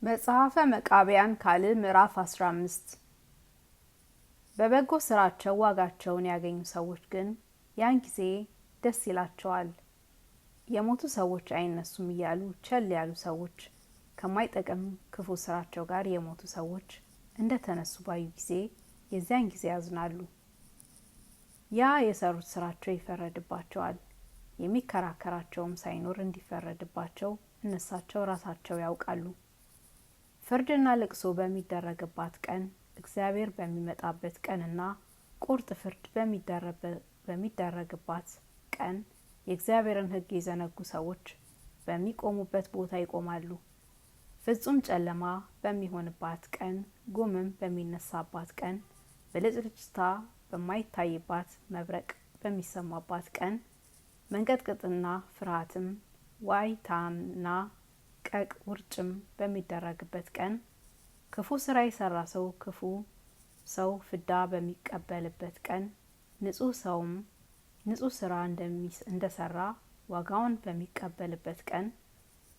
መጽሐፈ መቃብያን ካልዕ ምዕራፍ 15 በበጎ ስራቸው ዋጋቸውን ያገኙ ሰዎች ግን ያን ጊዜ ደስ ይላቸዋል። የሞቱ ሰዎች አይነሱም እያሉ ቸል ያሉ ሰዎች ከማይጠቅም ክፉ ስራቸው ጋር የሞቱ ሰዎች እንደ ተነሱ ባዩ ጊዜ የዚያን ጊዜ ያዝናሉ። ያ የሰሩት ስራቸው ይፈረድባቸዋል። የሚከራከራቸውም ሳይኖር እንዲፈረድባቸው እነሳቸው ራሳቸው ያውቃሉ። ፍርድና ልቅሶ በሚደረግባት ቀን፣ እግዚአብሔር በሚመጣበት ቀንና ቁርጥ ፍርድ በሚደረግባት ቀን የእግዚአብሔርን ሕግ የዘነጉ ሰዎች በሚቆሙበት ቦታ ይቆማሉ። ፍጹም ጨለማ በሚሆንባት ቀን፣ ጉምም በሚነሳባት ቀን፣ ብልጭልጭታ በማይታይባት፣ መብረቅ በሚሰማባት ቀን፣ መንቀጥቀጥና ፍርሃትም ዋይታና ቀቅ ውርጭም በሚደረግበት ቀን፣ ክፉ ስራ የሰራ ሰው ክፉ ሰው ፍዳ በሚቀበልበት ቀን፣ ንጹሕ ሰውም ንጹሕ ስራ እንደሰራ ዋጋውን በሚቀበልበት ቀን፣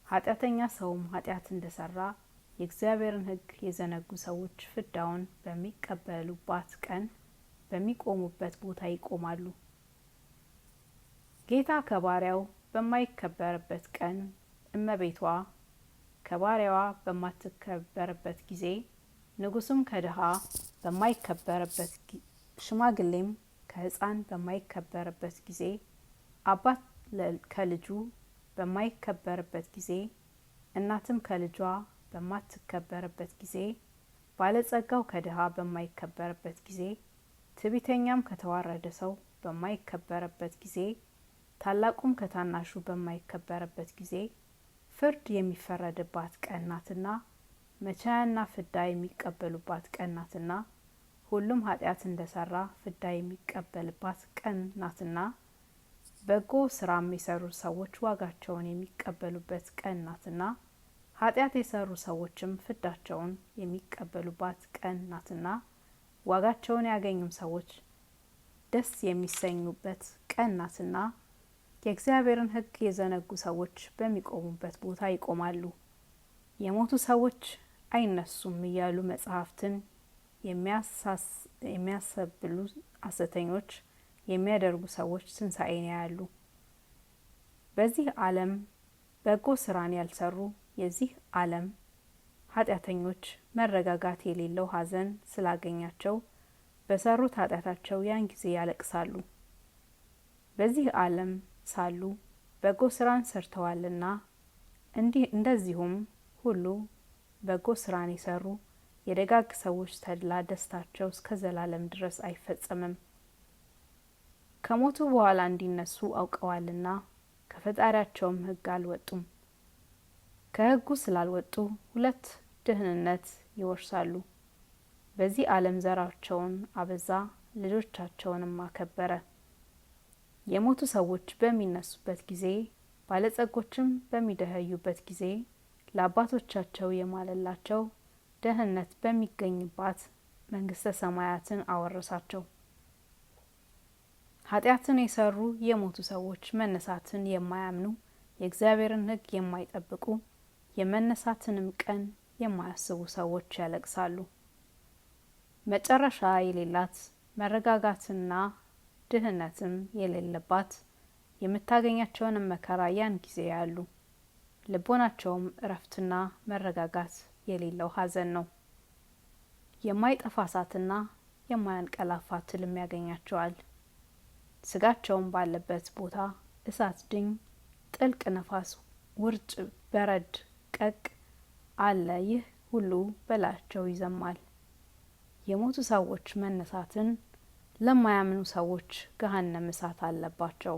ኃጢአተኛ ሰውም ኃጢአት እንደሰራ የእግዚአብሔርን ሕግ የዘነጉ ሰዎች ፍዳውን በሚቀበሉባት ቀን በሚቆሙበት ቦታ ይቆማሉ። ጌታ ከባሪያው በማይከበርበት ቀን፣ እመቤቷ ከባሪያዋ በማትከበርበት ጊዜ፣ ንጉሱም ከድሃ በማይከበርበት፣ ሽማግሌም ከሕፃን በማይከበርበት ጊዜ፣ አባት ከልጁ በማይከበርበት ጊዜ፣ እናትም ከልጇ በማትከበርበት ጊዜ፣ ባለጸጋው ከድሃ በማይከበርበት ጊዜ፣ ትዕቢተኛም ከተዋረደ ሰው በማይከበርበት ጊዜ፣ ታላቁም ከታናሹ በማይከበርበት ጊዜ ፍርድ የሚፈረድባት ቀን ናትና፣ መቻያና ፍዳ የሚቀበሉባት ቀን ናትና፣ ሁሉም ኃጢአት እንደሰራ ፍዳ የሚቀበልባት ቀን ናትና፣ በጎ ስራም የሰሩ ሰዎች ዋጋቸውን የሚቀበሉበት ቀን ናትና፣ ኃጢአት የሰሩ ሰዎችም ፍዳቸውን የሚቀበሉባት ቀን ናትና፣ ዋጋቸውን ያገኙም ሰዎች ደስ የሚሰኙበት ቀን ናትና፣ የእግዚአብሔርን ሕግ የዘነጉ ሰዎች በሚቆሙበት ቦታ ይቆማሉ። የሞቱ ሰዎች አይነሱም እያሉ መጽሐፍትን የሚያሰብሉ ሐሰተኞች የሚያደርጉ ሰዎች ትንሣኤን ያያሉ። በዚህ ዓለም በጎ ስራን ያልሰሩ የዚህ ዓለም ኃጢአተኞች መረጋጋት የሌለው ሐዘን ስላገኛቸው በሰሩት ኃጢአታቸው ያን ጊዜ ያለቅሳሉ። በዚህ ዓለም ሳሉ በጎ ስራን ሰርተዋልና፣ እንደዚሁም ሁሉ በጎ ስራን የሰሩ የደጋግ ሰዎች ተድላ ደስታቸው እስከ ዘላለም ድረስ አይፈጸምም። ከሞቱ በኋላ እንዲነሱ አውቀዋልና ከፈጣሪያቸውም ሕግ አልወጡም። ከሕጉ ስላልወጡ ሁለት ድህንነት ይወርሳሉ። በዚህ ዓለም ዘራቸውን አበዛ፣ ልጆቻቸውንም አከበረ። የሞቱ ሰዎች በሚነሱበት ጊዜ፣ ባለጸጎችም በሚደኸዩበት ጊዜ ለአባቶቻቸው የማለላቸው ደህንነት በሚገኝባት መንግስተ ሰማያትን አወረሳቸው። ኃጢአትን የሰሩ የሞቱ ሰዎች መነሳትን የማያምኑ፣ የእግዚአብሔርን ሕግ የማይጠብቁ፣ የመነሳትንም ቀን የማያስቡ ሰዎች ያለቅሳሉ። መጨረሻ የሌላት መረጋጋትና ድህነትም የሌለባት የምታገኛቸውንም መከራ ያን ጊዜ ያሉ፣ ልቦናቸውም እረፍትና መረጋጋት የሌለው ሐዘን ነው። የማይጠፋ እሳትና የማያንቀላፋ ትልም ያገኛቸዋል። ስጋቸውም ባለበት ቦታ እሳት፣ ድኝ፣ ጥልቅ ነፋስ፣ ውርጭ፣ በረድ፣ ቀቅ አለ። ይህ ሁሉ በላያቸው ይዘማል። የሞቱ ሰዎች መነሳትን ለማያምኑ ሰዎች ገሃነመ እሳት አለባቸው።